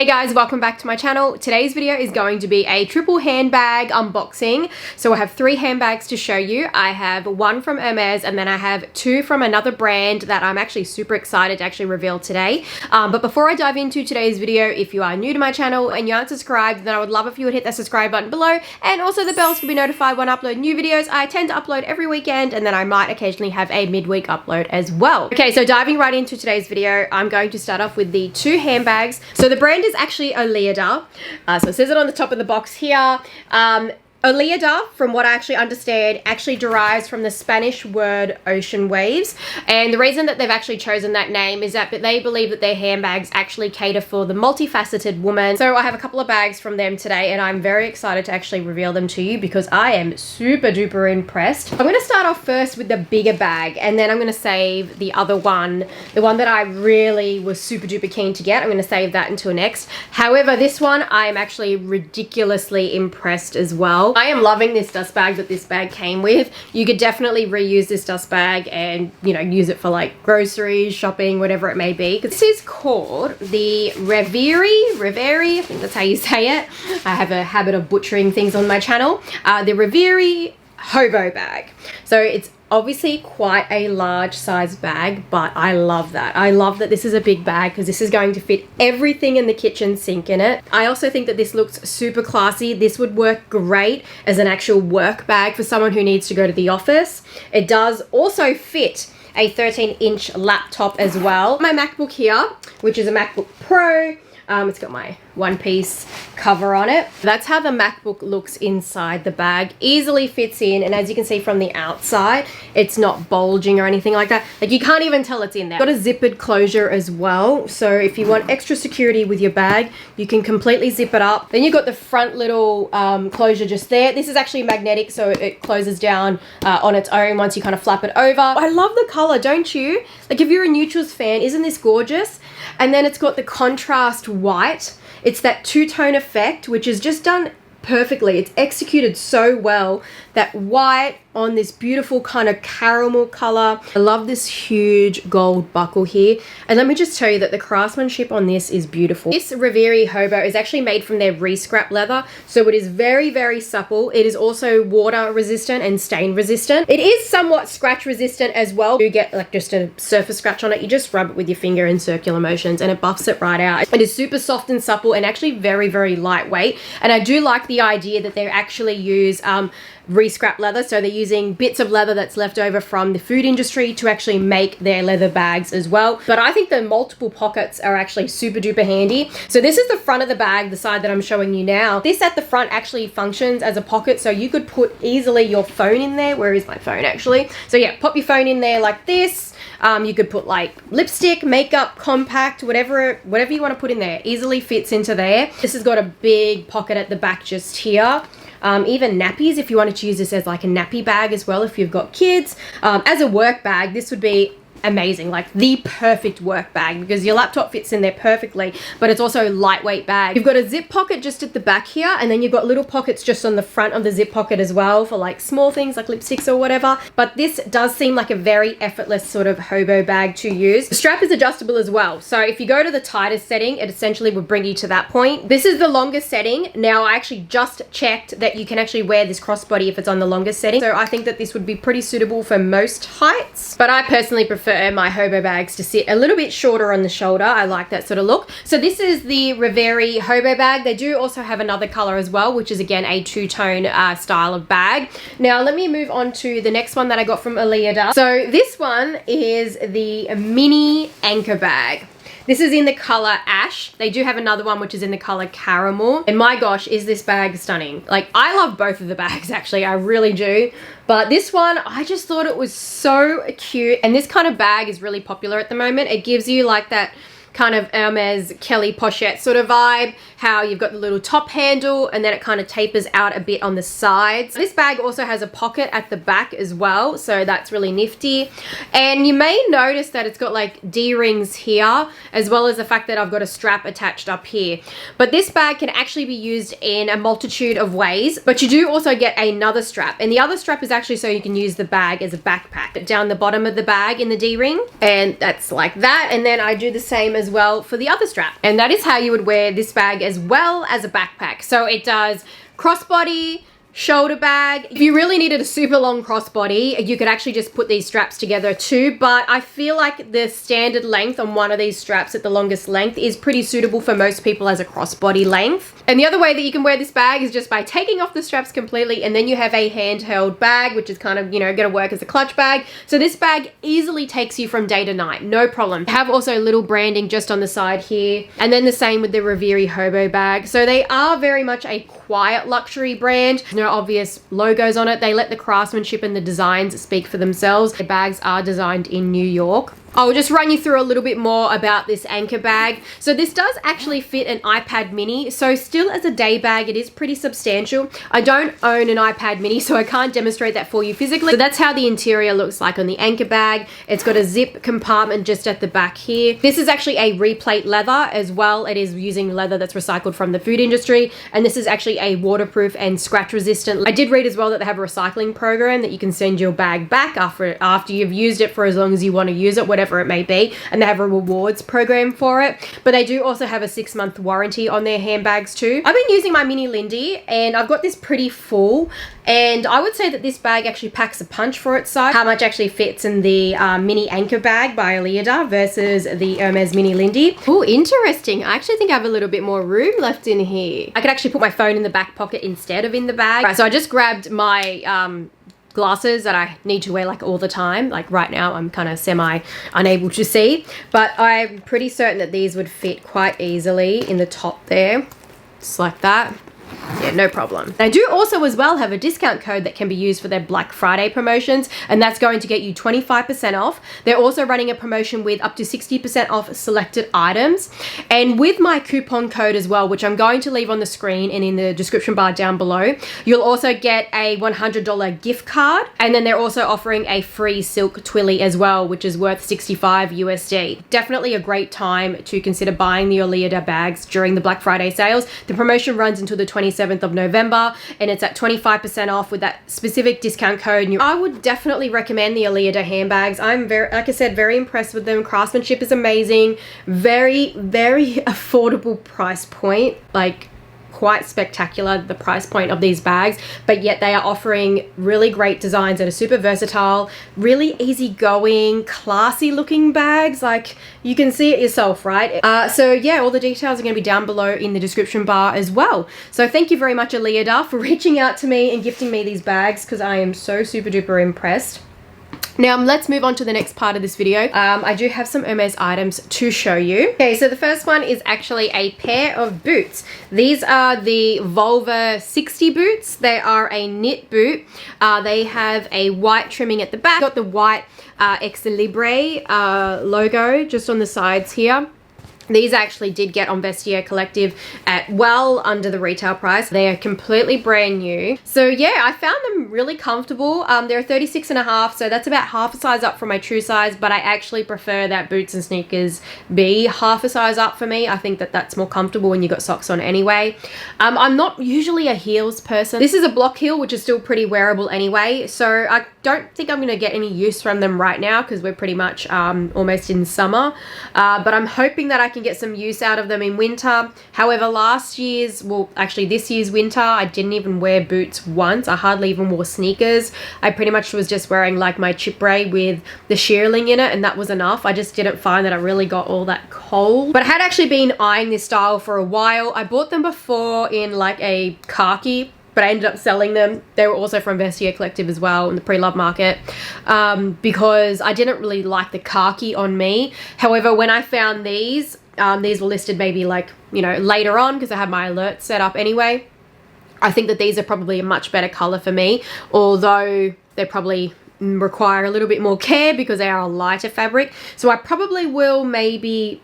Hey guys, welcome back to my channel. Today's video is going to be a triple handbag unboxing. So I have 3 handbags to show you. I have one from Hermes and then I have 2 from another brand that I'm actually super excited to actually reveal today. But before I dive into today's video, if you are new to my channel and you aren't subscribed, then I would love if you would hit that subscribe button below and also the bells to be notified when I upload new videos. I tend to upload every weekend and then I might occasionally have a midweek upload as well. Okay, so diving right into today's video, I'm going to start off with the 2 handbags. So the brand is actually Oleada. So it says it on the top of the box here. Oleada, from what I actually understand, actually derives from the Spanish word ocean waves. And the reason that they've actually chosen that name is that they believe that their handbags actually cater for the multifaceted woman. So I have a couple of bags from them today and I'm very excited to actually reveal them to you because I am super duper impressed. I'm going to start off first with the bigger bag and then I'm going to save the other one, the one that I really was super duper keen to get. I'm going to save that until next. However, this one I am actually ridiculously impressed as well. I am loving this dust bag that this bag came with. You could definitely reuse this dust bag and, you know, use it for like groceries, shopping, whatever it may be. This is called the Reveri, I think that's how you say it. I have a habit of butchering things on my channel. The Reveri hobo bag. So it's obviously quite a large size bag, but I love that. I love that this is a big bag because this is going to fit everything in the kitchen sink in it. I also think that this looks super classy. This would work great as an actual work bag for someone who needs to go to the office. It does also fit a 13-inch laptop as well. My MacBook here, which is a MacBook Pro. It's got my one-piece cover on it. That's how the MacBook looks inside the bag. Easily fits in, and as you can see from the outside, it's not bulging or anything like that. Like, you can't even tell it's in there. Got a zippered closure as well, so if you want extra security with your bag, you can completely zip it up. Then you've got the front little closure just there. This is actually magnetic, so it closes down on its own once you kind of flap it over. I love the color, don't you? Like, if you're a neutrals fan, isn't this gorgeous? And then it's got the contrast white. It's that two-tone effect, which is just done perfectly. It's executed so well. That white on this beautiful kind of caramel color. I love this huge gold buckle here. And let me just tell you that the craftsmanship on this is beautiful. This Reveri hobo is actually made from their re-scrap leather. So it is very, very supple. It is also water resistant and stain resistant. It is somewhat scratch resistant as well. You get like just a surface scratch on it. You just rub it with your finger in circular motions and it buffs it right out. It is super soft and supple and actually very, very lightweight. And I do like the idea that they actually use re-scrap leather, so they're using bits of leather that's left over from the food industry to actually make their leather bags as well. But I think the multiple pockets are actually super duper handy. So this is the front of the bag, the side that I'm showing you now. This at the front actually functions as a pocket, so you could put easily your phone in there. Where is my phone actually? So yeah, pop your phone in there like this. You could put like lipstick, makeup, compact, whatever you want to put in there. Easily fits into there. This has got a big pocket at the back just here. Even nappies, if you wanted to use this as like a nappy bag as well, if you've got kids. As a work bag, this would be amazing, like the perfect work bag because your laptop fits in there perfectly, but it's also a lightweight bag. You've got a zip pocket just at the back here, and then you've got little pockets just on the front of the zip pocket as well for like small things like lipsticks or whatever. But this does seem like a very effortless sort of hobo bag to use. The strap is adjustable as well, so if you go to the tightest setting, it essentially would bring you to that point. This is the longest setting. Now I actually just checked that you can actually wear this crossbody if it's on the longest setting, so I think that this would be pretty suitable for most heights, but I personally prefer my hobo bags to sit a little bit shorter on the shoulder. I like that sort of look. So this is the Reveri hobo bag. They do also have another color as well, which is again a two-tone style of bag. Now let me move on to the next one that I got from Oleada. So this one is the mini anchor bag. This is in the color ash. They do have another one which is in the color caramel. And my gosh, is this bag stunning. Like, I love both of the bags actually, I really do. But this one, I just thought it was so cute. And this kind of bag is really popular at the moment. It gives you like that kind of Hermes Kelly pochette sort of vibe, how you've got the little top handle and then it kind of tapers out a bit on the sides. This bag also has a pocket at the back as well, so that's really nifty. And you may notice that it's got like D-rings here, as well as the fact that I've got a strap attached up here. But this bag can actually be used in a multitude of ways, but you do also get another strap, and the other strap is actually so you can use the bag as a backpack down the bottom of the bag in the D-ring, and that's like that. And then I do the same as well for the other strap. And that is how you would wear this bag as well as a backpack. So it does crossbody, shoulder bag. If you really needed a super long crossbody, you could actually just put these straps together too, but I feel like the standard length on one of these straps at the longest length is pretty suitable for most people as a crossbody length. And the other way that you can wear this bag is just by taking off the straps completely, and then you have a handheld bag, which is kind of, you know, going to work as a clutch bag. So this bag easily takes you from day to night, no problem. Have also little branding just on the side here, and then the same with the Reviri Hobo bag. So they are very much a quiet luxury brand. No obvious logos on it. They let the craftsmanship and the designs speak for themselves. The bags are designed in New York. I'll just run you through a little bit more about this anchor bag. So this does actually fit an iPad mini. So still as a day bag, it is pretty substantial. I don't own an iPad mini, so I can't demonstrate that for you physically. So that's how the interior looks like on the anchor bag. It's got a zip compartment just at the back here. This is actually a replate leather as well. It is using leather that's recycled from the food industry. And this is actually a waterproof and scratch resistant. I did read as well that they have a recycling program that you can send your bag back after you've used it for as long as you want to use it, whatever it may be, and they have a rewards program for it. But they do also have a 6-month warranty on their handbags too. I've been using my mini Lindy and I've got this pretty full, and I would say that this bag actually packs a punch for its size. How much actually fits in the mini anchor bag by Oleada versus the Hermes mini Lindy. Oh, interesting. I actually think I have a little bit more room left in here. I could actually put my phone in the back pocket instead of in the bag. Right, so I just grabbed my glasses that I need to wear like all the time. Like right now I'm kind of semi unable to see, but I'm pretty certain that these would fit quite easily in the top there, just like that. Yeah, no problem. They do also as well have a discount code that can be used for their Black Friday promotions, and that's going to get you 25% off. They're also running a promotion with up to 60% off selected items. And with my coupon code as well, which I'm going to leave on the screen and in the description bar down below, you'll also get a $100 gift card. And then they're also offering a free Silk Twilly as well, which is worth 65 USD. Definitely a great time to consider buying the Oleada bags during the Black Friday sales. The promotion runs until the 27th of November, and it's at 25% off with that specific discount code. And I would definitely recommend the Oleada handbags. I'm very, like I said, very impressed with them. Craftsmanship is amazing. Very, very affordable price point. Like, quite spectacular, the price point of these bags, but yet they are offering really great designs that are super versatile, really easygoing, classy looking bags. Like, you can see it yourself, right? So yeah, all the details are going to be down below in the description bar as well. So thank you very much, Oleada, for reaching out to me and gifting me these bags, because I am so super duper impressed. Now let's move on to the next part of this video. I do have some Hermes items to show you. Okay, so the first one is actually a pair of boots. These are the Volva 60 boots. They are a knit boot. They have a white trimming at the back. Got the white Ex-Libre logo just on the sides here. These actually did get on Vestiaire Collective at well under the retail price. They are completely brand new. So yeah, I found them really comfortable. They're 36.5, so that's about half a size up from my true size, but I actually prefer that boots and sneakers be half a size up for me. I think that that's more comfortable when you got socks on anyway. I'm not usually a heels person. This is a block heel, which is still pretty wearable anyway, so I don't think I'm going to get any use from them right now because we're pretty much almost in summer, but I'm hoping that I can get some use out of them in winter. However, last year's, well actually this year's winter, I didn't even wear boots once. I hardly even wore sneakers. I pretty much was just wearing like my chipre with the shearling in it, and that was enough. I just didn't find that I really got all that cold. But I had actually been eyeing this style for a while. I bought them before in like a khaki, but I ended up selling them. They were also from Vestiaire Collective as well in the pre-loved market, because I didn't really like the khaki on me. However, when I found these were listed maybe like, you know, later on because I had my alerts set up anyway. I think that these are probably a much better color for me, although they probably require a little bit more care because they are a lighter fabric. So I probably will maybe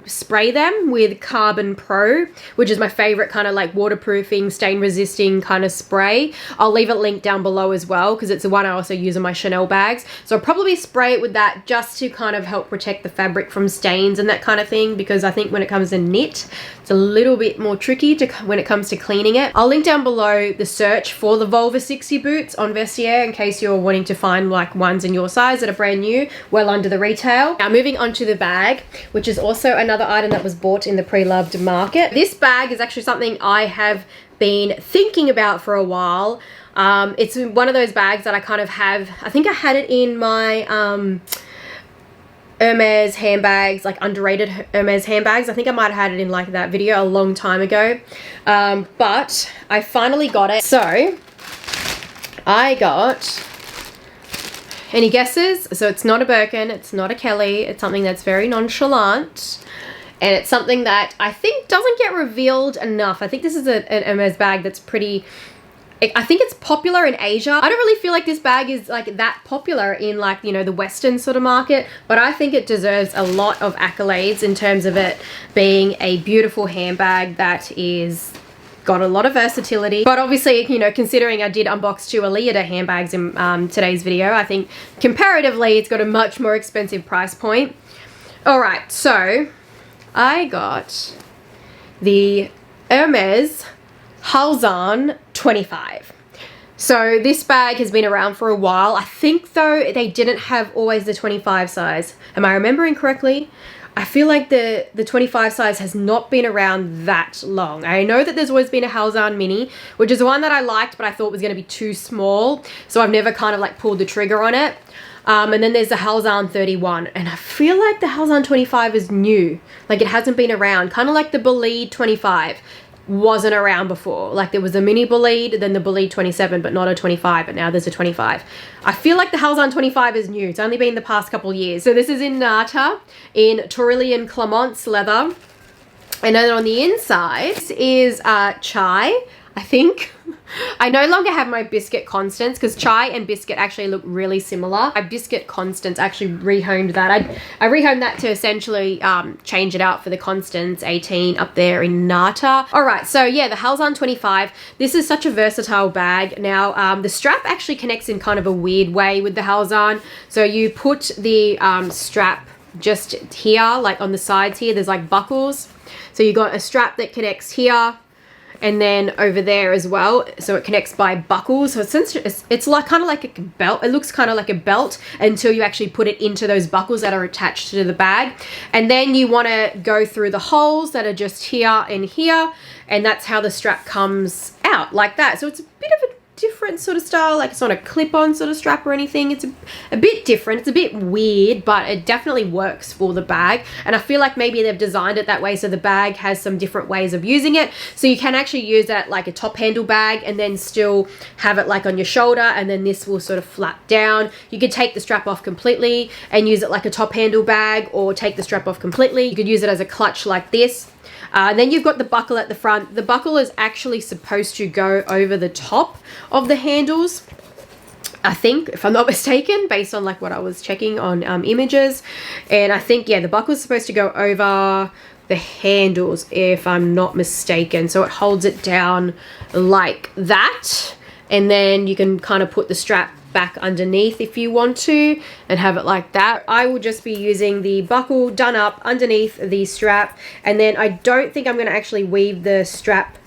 spray them with Carbon Pro, which is my favorite kind of like waterproofing, stain resisting kind of spray. I'll leave it linked down below as well because it's the one I also use on my Chanel bags. So I'll probably spray it with that just to kind of help protect the fabric from stains and that kind of thing, because I think when it comes to knit, it's a little bit more tricky when it comes to cleaning it. I'll link down below the search for the Volva 60 boots on Vestiaire in case you're wanting to find find like ones in your size that are brand new, well under the retail. Now moving on to the bag, which is also another item that was bought in the pre-loved market. This bag is actually something I have been thinking about for a while. It's one of those bags that I kind of have, I think I had it in my Hermes handbags, like underrated Hermes handbags. I think I might have had it in like that video a long time ago, but I finally got it. So I got, any guesses? So it's not a Birkin, it's not a Kelly, it's something that's very nonchalant, and it's something that I think doesn't get revealed enough. I think this is an Hermes bag that's pretty, I think it's popular in Asia. I don't really feel like this bag is like that popular in like, you know, the Western sort of market, but I think it deserves a lot of accolades in terms of it being a beautiful handbag that is got a lot of versatility. But obviously, you know, considering I did unbox 2 Oleada handbags in today's video, I think comparatively it's got a much more expensive price point. All right, so I got the Hermes Halzan 25. So this bag has been around for a while. I think though they didn't have always the 25 size. Am I remembering correctly? I feel like the 25 size has not been around that long. I know that there's always been a Halzan mini, which is the one that I liked, but I thought was going to be too small. So I've never kind of like pulled the trigger on it. And then there's the Halzan 31, and I feel like the Halzan 25 is new. Like it hasn't been around, kind of like the Bolide 25. Wasn't around before. Like there was a mini Bolide, then the Bolide 27, but not a 25, but now there's a 25. I feel like the Halzan 25 is new. It's only been the past couple years. So this is in Nata, in Tourillion Clemence leather. And then on the inside is chai, I think. I no longer have my Biscuit Constance because chai and biscuit actually look really similar. My Biscuit Constance actually rehomed that. I rehomed that to essentially change it out for the Constance 18 up there in Nata. All right, so yeah, the Halzan 25. This is such a versatile bag. Now, the strap actually connects in kind of a weird way with the Halzan. So you put the strap just here, like on the sides here, there's like buckles. So you got a strap that connects here, and then over there as well, so it connects by buckles. So it's like kind of like a belt. It looks kind of like a belt until you actually put it into those buckles that are attached to the bag. And then you want to go through the holes that are just here and here, and that's how the strap comes out like that. So it's a bit of a different sort of style, like it's not a clip-on sort of strap or anything. It's a bit different, it's a bit weird, but it definitely works for the bag. And I feel like maybe they've designed it that way so the bag has some different ways of using it, so you can actually use that like a top handle bag and then still have it like on your shoulder, and then this will sort of flap down. You could take the strap off completely and use it like a top handle bag, or take the strap off completely. You could use it as a clutch like this. Then you've got the buckle at the front. The buckle is actually supposed to go over the top of the handles, I think, if I'm not mistaken, based on like what I was checking on images. And I think, yeah, the buckle is supposed to go over the handles, if I'm not mistaken. So it holds it down like that. And then you can kind of put the strap back underneath if you want to and have it like that. I will just be using the buckle done up underneath the strap, and then I don't think I'm going to actually weave the strap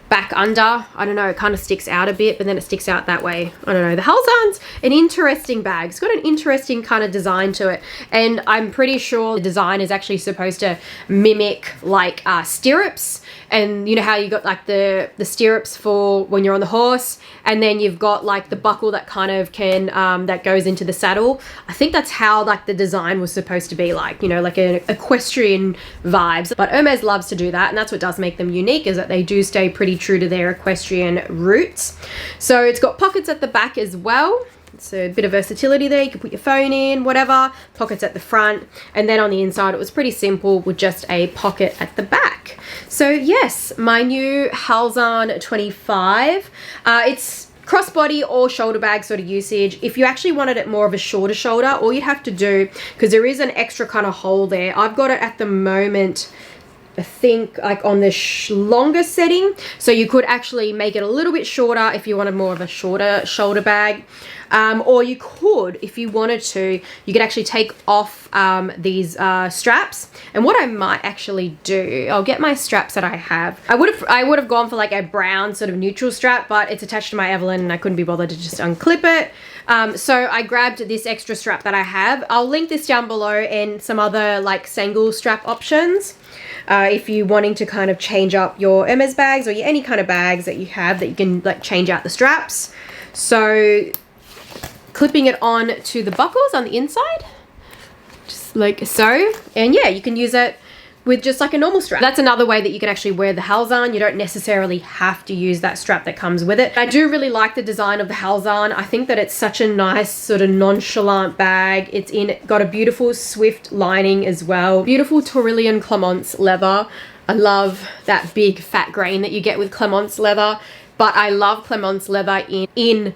back under. I don't know, it kind of sticks out a bit, but then it sticks out that way. I don't know. The Halzan's an interesting bag. It's got an interesting kind of design to it, and I'm pretty sure the design is actually supposed to mimic like stirrups. And you know how you got like the stirrups for when you're on the horse, and then you've got like the buckle that kind of can that goes into the saddle. I think that's how like the design was supposed to be, like, you know, like an equestrian vibes. But Hermes loves to do that, and that's what does make them unique, is that they do stay pretty true to their equestrian roots. So it's got pockets at the back as well. It's a bit of versatility there. You can put your phone in, whatever. Pockets at the front, and then on the inside it was pretty simple with just a pocket at the back. So yes, my new Halzan 25. It's crossbody or shoulder bag sort of usage. If you actually wanted it more of a shorter shoulder, all you'd have to do, because there is an extra kind of hole there, I've got it at the moment think like on the longer setting, so you could actually make it a little bit shorter if you wanted more of a shorter shoulder bag, or you could, if you wanted to, you could actually take off these straps. And what I might actually do, I'll get my straps that I have. I would have gone for like a brown sort of neutral strap, but it's attached to my Evelyn and I couldn't be bothered to just unclip it. So I grabbed this extra strap that I have. I'll link this down below and some other like single strap options. If you're wanting to kind of change up your Hermes bags or any kind of bags that you have that you can like change out the straps. So clipping it on to the buckles on the inside, just like so. And yeah, you can use it with just like a normal strap. That's another way that you can actually wear the Halzan. You don't necessarily have to use that strap that comes with it. I do really like the design of the Halzan. I think that it's such a nice sort of nonchalant bag. It's got a beautiful swift lining as well. Beautiful Tyrolean Clemence leather. I love that big fat grain that you get with Clemence leather, but I love Clemence leather in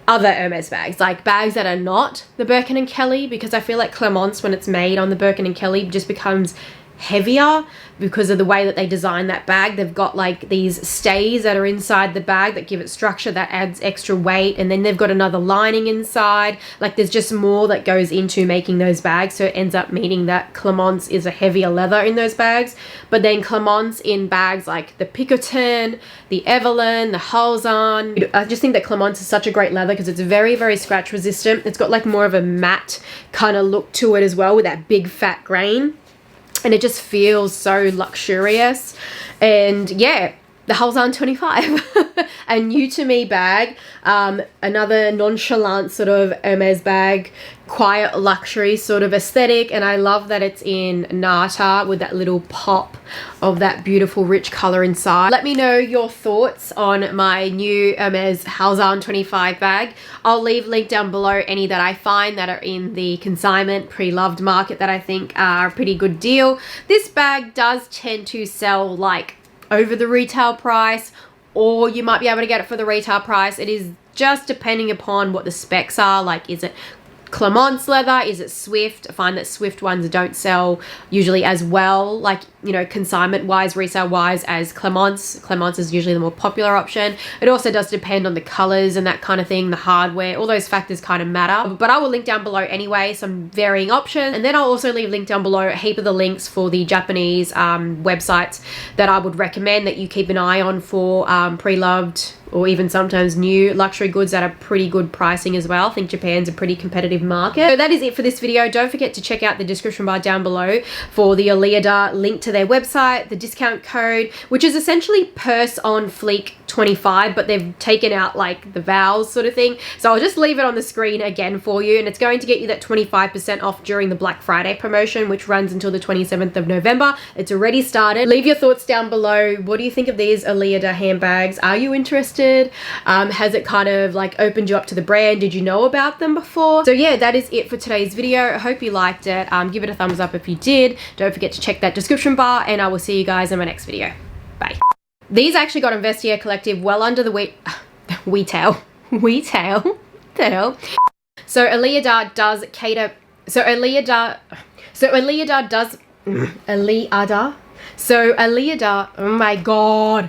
other Hermes bags, like bags that are not the Birkin and Kelly, because I feel like Clemence, when it's made on the Birkin and Kelly, just becomes heavier because of the way that they design that bag. They've got like these stays that are inside the bag that give it structure, that adds extra weight, and then they've got another lining inside. Like there's just more that goes into making those bags, so it ends up meaning that Clemence is a heavier leather in those bags. But then Clemence in bags like the Picotin, the Evelyn, the Halzan, I just think that Clemence is such a great leather because it's very, very scratch resistant. It's got like more of a matte kind of look to it as well with that big fat grain. And it just feels so luxurious. And yeah, the Halzan 25, a new to me bag, another nonchalant sort of Hermes bag, quiet luxury sort of aesthetic. And I love that it's in Nata with that little pop of that beautiful rich color inside. Let me know your thoughts on my new Hermes Halzan 25 bag. I'll leave link down below any that I find that are in the consignment pre-loved market that I think are a pretty good deal. This bag does tend to sell like over the retail price, or you might be able to get it for the retail price. It is just depending upon what the specs are. Like, is it Clemence leather? Is it Swift? I find that Swift ones don't sell usually as well, like, you know, consignment wise, resale wise, as Clemence. Clemence is usually the more popular option. It also does depend on the colors and that kind of thing, the hardware, all those factors kind of matter. But I will link down below anyway some varying options, and then I'll also leave a link down below a heap of the links for the Japanese websites that I would recommend that you keep an eye on for pre-loved or even sometimes new luxury goods that are pretty good pricing as well. I think Japan's a pretty competitive market. So that is it for this video. Don't forget to check out the description bar down below for the Oleada link to their website, the discount code, which is essentially Purseonfleek 25, but they've taken out like the vowels sort of thing. So I'll just leave it on the screen again for you, and it's going to get you that 25% off during the Black Friday promotion, which runs until the 27th of November. It's already started. Leave your thoughts down below. What do you think of these Oleada handbags? Are you interested? Has it kind of like opened you up to the brand? Did you know about them before? So yeah, that is it for today's video. I hope you liked it. Give it a thumbs up if you did. Don't forget to check that description bar, and I will see you guys in my next video. Bye. These actually got on Vestiaire Collective well under the retail. The hell? So Oleada does cater. So Oleada. Oh my god.